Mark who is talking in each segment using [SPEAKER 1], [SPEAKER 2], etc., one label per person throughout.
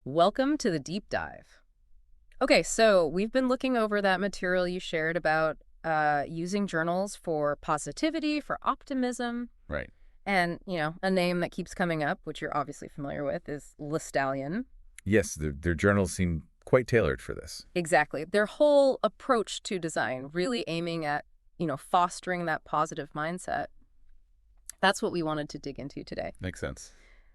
[SPEAKER 1] Welcome to the deep dive. Okay, so we've been looking over that material you shared about using journals for positivity, for optimism,
[SPEAKER 2] Right.
[SPEAKER 1] and, a name that keeps coming up, which you're obviously familiar with, is Lestallion.
[SPEAKER 2] Yes, their journals seem quite tailored for this.
[SPEAKER 1] Exactly. Their whole approach to design, really aiming at, fostering that positive mindset. That's what we wanted to dig into today.
[SPEAKER 2] Makes sense.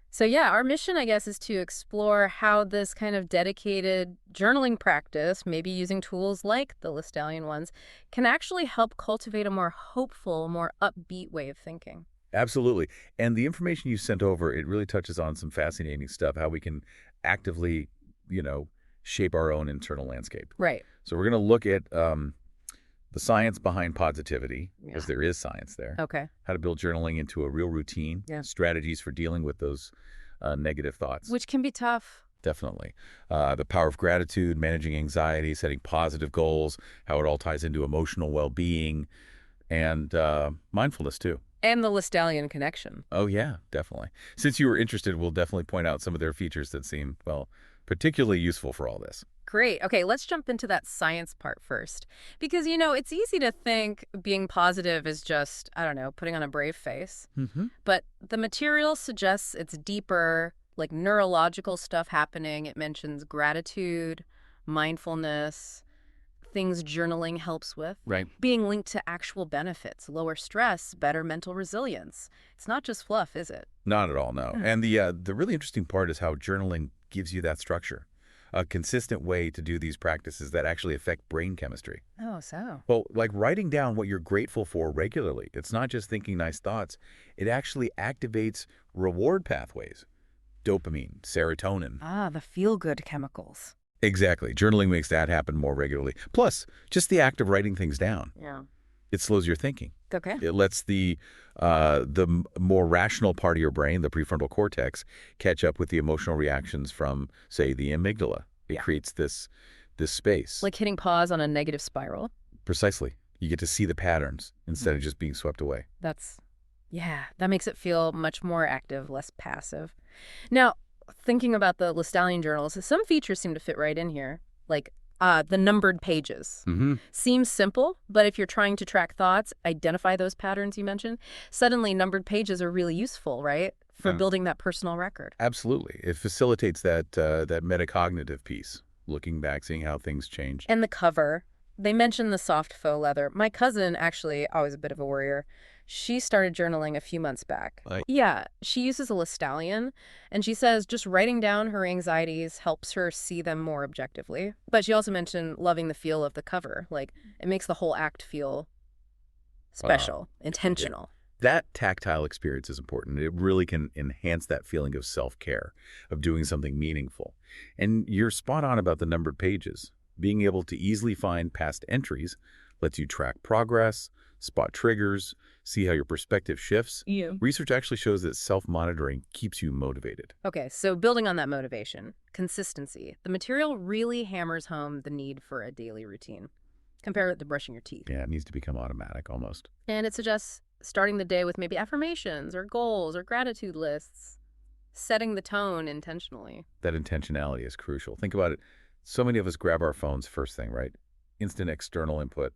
[SPEAKER 1] So yeah, our mission, I guess, is to explore how this kind of dedicated journaling practice, maybe using tools like the Lestallion ones, can actually help cultivate a more hopeful, more upbeat way of thinking.
[SPEAKER 2] Absolutely. And the information you sent over, it really touches on some fascinating stuff, how we can actively, you know, shape our own internal landscape.
[SPEAKER 1] Right.
[SPEAKER 2] So we're going to look at the science behind positivity,
[SPEAKER 1] Yeah.
[SPEAKER 2] because there is science there.
[SPEAKER 1] Okay.
[SPEAKER 2] How to build journaling into a real routine.
[SPEAKER 1] Yeah.
[SPEAKER 2] Strategies for dealing with those negative thoughts.
[SPEAKER 1] Which can be tough.
[SPEAKER 2] Definitely. The power of gratitude, managing anxiety, setting positive goals, how it all ties into emotional well-being, and mindfulness, too.
[SPEAKER 1] And the Lestallion connection.
[SPEAKER 2] Oh, yeah, definitely. Since you were interested, we'll definitely point out some of their features that seem, well, particularly useful for all this.
[SPEAKER 1] Great. Okay, let's jump into that science part first. Because, it's easy to think being positive is just, I don't know, putting on a brave face.
[SPEAKER 2] Mm-hmm.
[SPEAKER 1] But the material suggests it's deeper, like neurological stuff happening. It mentions gratitude, mindfulness, things journaling helps with,
[SPEAKER 2] Right.
[SPEAKER 1] being linked to actual benefits, lower stress, better mental resilience. It's not just fluff, is it?
[SPEAKER 2] Not at all, no.
[SPEAKER 1] Hmm.
[SPEAKER 2] And the really interesting part is how journaling gives you that structure, a consistent way to do these practices that actually affect brain chemistry.
[SPEAKER 1] Oh, so.
[SPEAKER 2] Well, like writing down what you're grateful for regularly. It's not just thinking nice thoughts. It actually activates reward pathways, dopamine, serotonin.
[SPEAKER 1] Ah, the feel-good chemicals.
[SPEAKER 2] Exactly. Journaling makes that happen more regularly. Plus, just the act of writing things down,
[SPEAKER 1] Yeah.
[SPEAKER 2] it slows your thinking.
[SPEAKER 1] Okay.
[SPEAKER 2] It lets the more rational part of your brain, the prefrontal cortex, catch up with the emotional reactions from, say, the amygdala. It
[SPEAKER 1] Yeah.
[SPEAKER 2] creates this space.
[SPEAKER 1] Like hitting pause on a negative spiral.
[SPEAKER 2] Precisely. You get to see the patterns instead of just being swept away.
[SPEAKER 1] That makes it feel much more active, less passive. Now, thinking about the Lestallion journals, some features seem to fit right in here, like the numbered pages.
[SPEAKER 2] Mm-hmm.
[SPEAKER 1] Seems simple, but if you're trying to track thoughts, identify those patterns you mentioned, suddenly numbered pages are really useful, right? For
[SPEAKER 2] Yeah.
[SPEAKER 1] building that personal record.
[SPEAKER 2] Absolutely. It facilitates that metacognitive piece, looking back, seeing how things change.
[SPEAKER 1] And the cover, they mentioned the soft faux leather. My cousin, actually, always a bit of a worrier, she started journaling a few months back.
[SPEAKER 2] Like-
[SPEAKER 1] Yeah, she uses a Lestallion, and she says just writing down her anxieties helps her see them more objectively. But she also mentioned loving the feel of the cover. Like, it makes the whole act feel special, intentional.
[SPEAKER 2] That tactile experience is important. It really can enhance that feeling of self-care, of doing something meaningful. And you're spot on about the numbered pages. Being able to easily find past entries lets you track progress, spot triggers, see how your perspective shifts.
[SPEAKER 1] Yeah.
[SPEAKER 2] Research actually shows that self-monitoring keeps you motivated.
[SPEAKER 1] Okay, so building on that motivation, consistency. The material really hammers home the need for a daily routine. Compare it to brushing your teeth.
[SPEAKER 2] Yeah, it needs to become automatic almost.
[SPEAKER 1] And it suggests starting the day with maybe affirmations or goals or gratitude lists, setting the tone intentionally.
[SPEAKER 2] That intentionality is crucial. Think about it. So many of us grab our phones first thing, right? Instant external input,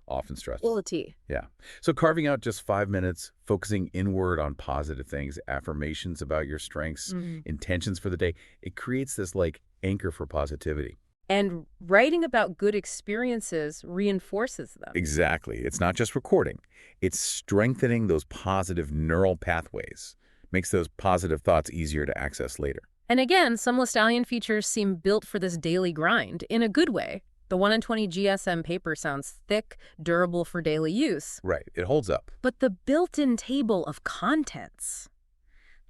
[SPEAKER 2] often stressful.
[SPEAKER 1] Quality.
[SPEAKER 2] Yeah. So carving out just 5 minutes, focusing inward on positive things, affirmations about your strengths, intentions for the day, it creates this like anchor for positivity.
[SPEAKER 1] And writing about good experiences reinforces them.
[SPEAKER 2] Exactly. It's not just recording. It's strengthening those positive neural pathways, makes those positive thoughts easier to access later.
[SPEAKER 1] And again, some Lestallion features seem built for this daily grind in a good way. The 1 in 20 GSM paper sounds thick, durable for daily use.
[SPEAKER 2] Right. It holds up.
[SPEAKER 1] But the built-in table of contents,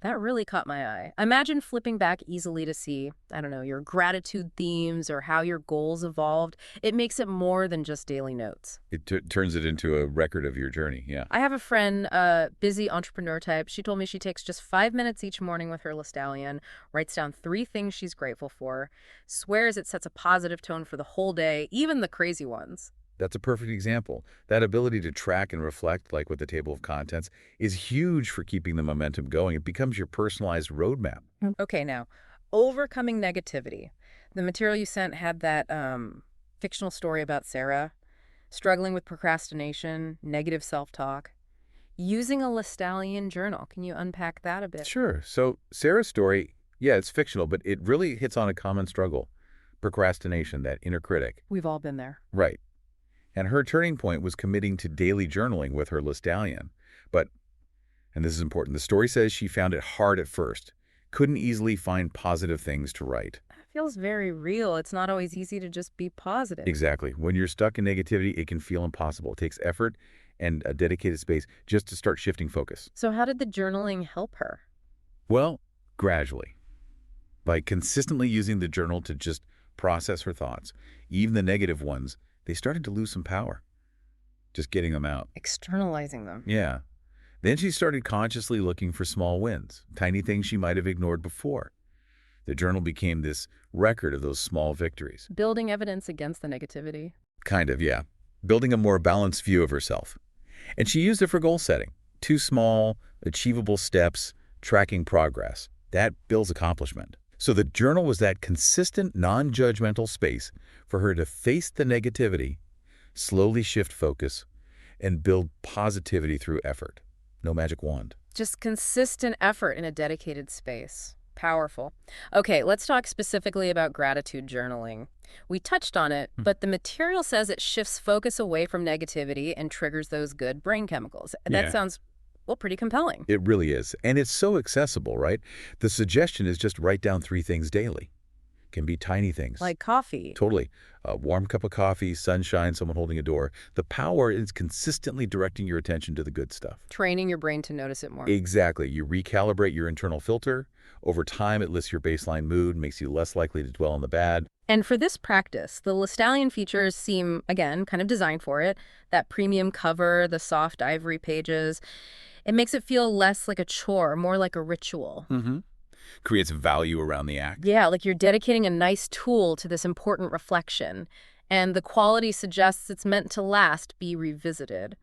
[SPEAKER 1] that really caught my eye. Imagine flipping back easily to see, I don't know, your gratitude themes or how your goals evolved. It makes it more than just daily notes.
[SPEAKER 2] It turns it into a record of your journey. Yeah.
[SPEAKER 1] I have a friend, a busy entrepreneur type. She told me she takes just 5 minutes each morning with her Lestallion, writes down 3 things she's grateful for, swears it sets a positive tone for the whole day, even the crazy ones.
[SPEAKER 2] That's a perfect example. That ability to track and reflect, like with the table of contents, is huge for keeping the momentum going. It becomes your personalized roadmap.
[SPEAKER 1] Okay, now, Overcoming negativity. The material you sent had that fictional story about Sarah struggling with procrastination, negative self-talk, using a Lestallion journal. Can you unpack that a bit?
[SPEAKER 2] Sure. So Sarah's story, yeah, it's fictional, but it really hits on a common struggle. Procrastination, that inner critic.
[SPEAKER 1] We've all been there.
[SPEAKER 2] Right. And her turning point was committing to daily journaling with her Lestallion. But, and this is important, the story says she found it hard at first, couldn't easily find positive things to write.
[SPEAKER 1] That feels very real. It's not always easy to just be positive.
[SPEAKER 2] Exactly. When you're stuck in negativity, it can feel impossible. It takes effort and a dedicated space just to start shifting focus.
[SPEAKER 1] So how did the journaling help her?
[SPEAKER 2] Well, gradually. By consistently using the journal to just process her thoughts, even the negative ones, they started to lose some power. Just getting them out.
[SPEAKER 1] Externalizing them.
[SPEAKER 2] Yeah. Then she started consciously looking for small wins, tiny things she might have ignored before. The journal became this record of those small victories.
[SPEAKER 1] Building evidence against the negativity.
[SPEAKER 2] Kind of, yeah. Building a more balanced view of herself. And she used it for goal setting. 2 small, achievable steps, tracking progress. That builds accomplishment. So the journal was that consistent, non-judgmental space for her to face the negativity, slowly shift focus, and build positivity through effort. No magic wand.
[SPEAKER 1] Just consistent effort in a dedicated space. Powerful. Okay, let's talk specifically about gratitude journaling. We touched on it, but the material says it shifts focus away from negativity and triggers those good brain chemicals. That
[SPEAKER 2] Yeah.
[SPEAKER 1] sounds, well, pretty compelling.
[SPEAKER 2] It really is. And it's so accessible, right? The suggestion is just write down 3 things daily. Can be tiny things.
[SPEAKER 1] Like coffee.
[SPEAKER 2] Totally. A warm cup of coffee, sunshine, someone holding a door. The power is consistently directing your attention to the good stuff.
[SPEAKER 1] Training your brain to notice it more.
[SPEAKER 2] Exactly. You recalibrate your internal filter. Over time, it lifts your baseline mood, makes you less likely to dwell on the bad.
[SPEAKER 1] And for this practice, the Lestallion features seem, again, kind of designed for it. That premium cover, the soft ivory pages. It makes it feel less like a chore, more like a ritual.
[SPEAKER 2] Creates value around the act.
[SPEAKER 1] Yeah, like you're dedicating a nice tool to this important reflection. And the quality suggests it's meant to last, be revisited.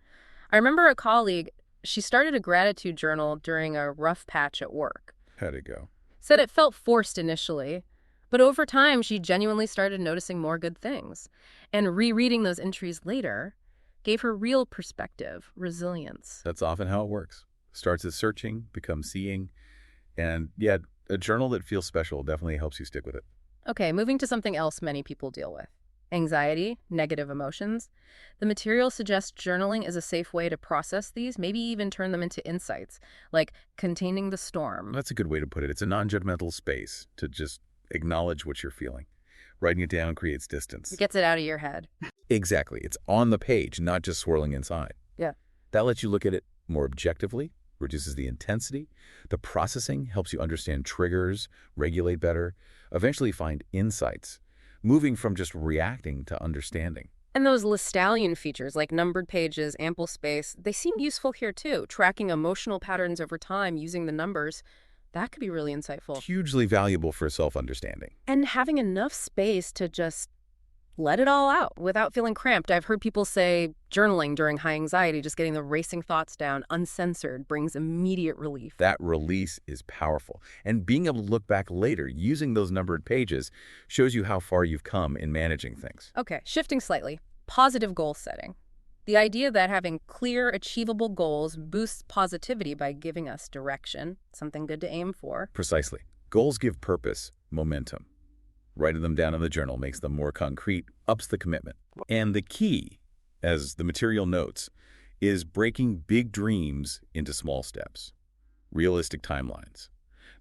[SPEAKER 1] I remember a colleague, she started a gratitude journal during a rough patch at work.
[SPEAKER 2] How'd it go?
[SPEAKER 1] Said it felt forced initially, but over time she genuinely started noticing more good things. And rereading those entries later gave her real perspective, resilience.
[SPEAKER 2] That's often how it works. Starts as searching, becomes seeing. And yeah, a journal that feels special definitely helps you stick with it.
[SPEAKER 1] Okay, moving to something else many people deal with. Anxiety, negative emotions. The material suggests journaling is a safe way to process these, maybe even turn them into insights, like containing the storm.
[SPEAKER 2] That's a good way to put it. It's a non-judgmental space to just acknowledge what you're feeling. Writing it down creates distance.
[SPEAKER 1] It gets it out of your head.
[SPEAKER 2] Exactly. It's on the page, not just swirling inside.
[SPEAKER 1] Yeah.
[SPEAKER 2] That lets you look at it more objectively, reduces the intensity. The processing helps you understand triggers, regulate better, eventually find insights, moving from just reacting to understanding.
[SPEAKER 1] And those Lestallion features, like numbered pages, ample space, they seem useful here too. Tracking emotional patterns over time using the numbers, that could be really insightful.
[SPEAKER 2] Hugely valuable for self-understanding.
[SPEAKER 1] And having enough space to just let it all out without feeling cramped. I've heard people say journaling during high anxiety, just getting the racing thoughts down, uncensored, brings immediate relief.
[SPEAKER 2] That release is powerful. And being able to look back later using those numbered pages shows you how far you've come in managing things.
[SPEAKER 1] Okay, shifting slightly. Positive goal setting. The idea that having clear, achievable goals boosts positivity by giving us direction, something good to aim for.
[SPEAKER 2] Precisely. Goals give purpose, momentum. Writing them down in the journal makes them more concrete, ups the commitment. And the key, as the material notes, is breaking big dreams into small steps. Realistic timelines.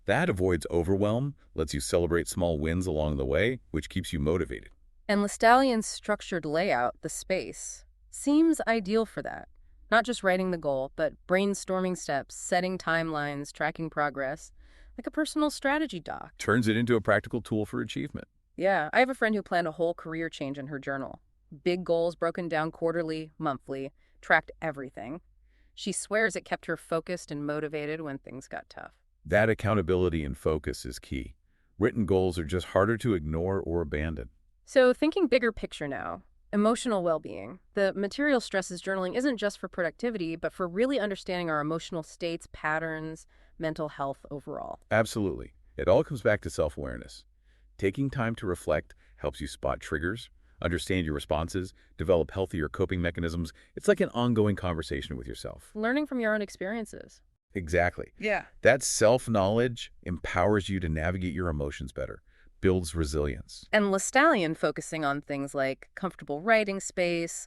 [SPEAKER 2] That avoids overwhelm, lets you celebrate small wins along the way, which keeps you motivated.
[SPEAKER 1] And Lestallion's structured layout, the space, seems ideal for that. Not just writing the goal, but brainstorming steps, setting timelines, tracking progress, like a personal strategy doc.
[SPEAKER 2] Turns it into a practical tool for achievement.
[SPEAKER 1] Yeah, I have a friend who planned a whole career change in her journal. Big goals broken down quarterly, monthly, tracked everything. She swears it kept her focused and motivated when things got tough.
[SPEAKER 2] That accountability and focus is key. Written goals are just harder to ignore or abandon.
[SPEAKER 1] So thinking bigger picture now, emotional well-being. The material stresses journaling isn't just for productivity, but for really understanding our emotional states, patterns, mental health overall.
[SPEAKER 2] Absolutely. It all comes back to self-awareness. Taking time to reflect helps you spot triggers, understand your responses, develop healthier coping mechanisms. It's like an ongoing conversation with yourself.
[SPEAKER 1] Learning from your own experiences.
[SPEAKER 2] Exactly.
[SPEAKER 1] Yeah.
[SPEAKER 2] That self-knowledge empowers you to navigate your emotions better, builds resilience.
[SPEAKER 1] And Lestallion focusing on things like comfortable writing space,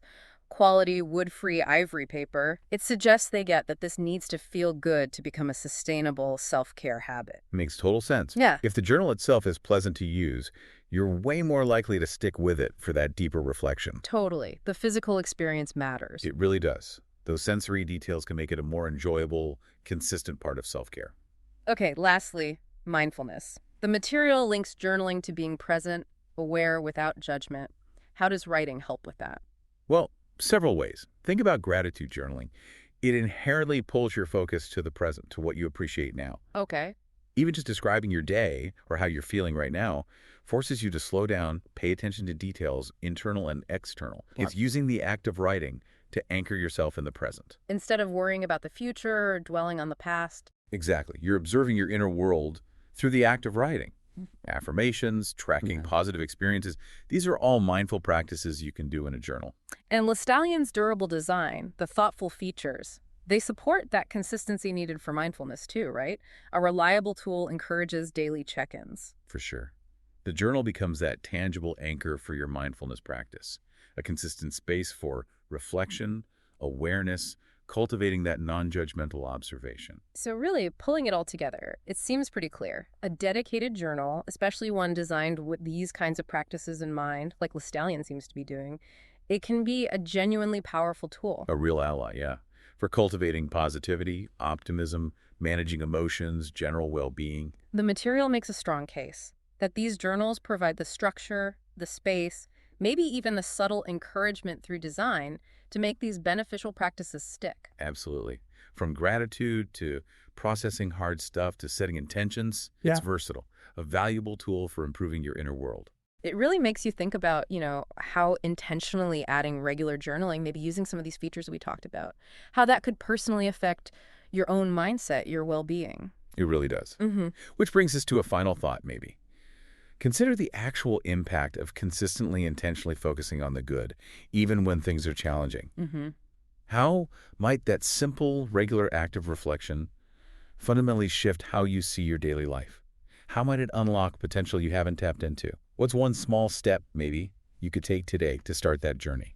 [SPEAKER 1] quality wood-free ivory paper, it suggests they get that this needs to feel good to become a sustainable self-care habit.
[SPEAKER 2] Makes total sense.
[SPEAKER 1] Yeah,
[SPEAKER 2] If the journal itself is pleasant to use, you're way more likely to stick with it for that deeper reflection.
[SPEAKER 1] totally. The physical experience matters.
[SPEAKER 2] It really does. Those sensory details can make it a more enjoyable, consistent part of self-care.
[SPEAKER 1] Okay, lastly, mindfulness. The material links journaling to being present, aware without judgment. How does writing help with that?
[SPEAKER 2] Well, several ways. Think about gratitude journaling. It inherently pulls your focus to the present, to what you appreciate now.
[SPEAKER 1] Okay.
[SPEAKER 2] Even just describing your day or how you're feeling right now forces you to slow down, pay attention to details, internal and external.
[SPEAKER 1] Wow.
[SPEAKER 2] It's using the act of writing to anchor yourself in the present.
[SPEAKER 1] Instead of worrying about the future or dwelling on the past.
[SPEAKER 2] Exactly. You're observing your inner world through the act of writing. Affirmations, tracking
[SPEAKER 1] Yeah.
[SPEAKER 2] positive experiences, these are all mindful practices you can do in a journal.
[SPEAKER 1] And Lestallion's durable design, the thoughtful features, they support that consistency needed for mindfulness too, right? A reliable tool encourages daily check-ins.
[SPEAKER 2] For sure. The journal becomes that tangible anchor for your mindfulness practice, a consistent space for reflection, awareness, cultivating that non-judgmental observation.
[SPEAKER 1] So really, pulling it all together, it seems pretty clear. A dedicated journal, especially one designed with these kinds of practices in mind, like Lestallion seems to be doing, it can be a genuinely powerful tool.
[SPEAKER 2] A real ally, yeah, for cultivating positivity, optimism, managing emotions, general well-being.
[SPEAKER 1] The material makes a strong case that these journals provide the structure, the space, maybe even the subtle encouragement through design to make these beneficial practices stick.
[SPEAKER 2] Absolutely. From gratitude to processing hard stuff to setting intentions, it's
[SPEAKER 1] Yeah.
[SPEAKER 2] versatile, a valuable tool for improving your inner world.
[SPEAKER 1] It really makes you think about, how intentionally adding regular journaling, maybe using some of these features we talked about, how that could personally affect your own mindset, your well-being.
[SPEAKER 2] It really does.
[SPEAKER 1] Mm-hmm.
[SPEAKER 2] Which brings us to a final thought, maybe. Consider the actual impact of consistently intentionally focusing on the good, even when things are challenging.
[SPEAKER 1] Mm-hmm.
[SPEAKER 2] How might that simple, regular act of reflection fundamentally shift how you see your daily life? How might it unlock potential you haven't tapped into? What's one small step, maybe, you could take today to start that journey?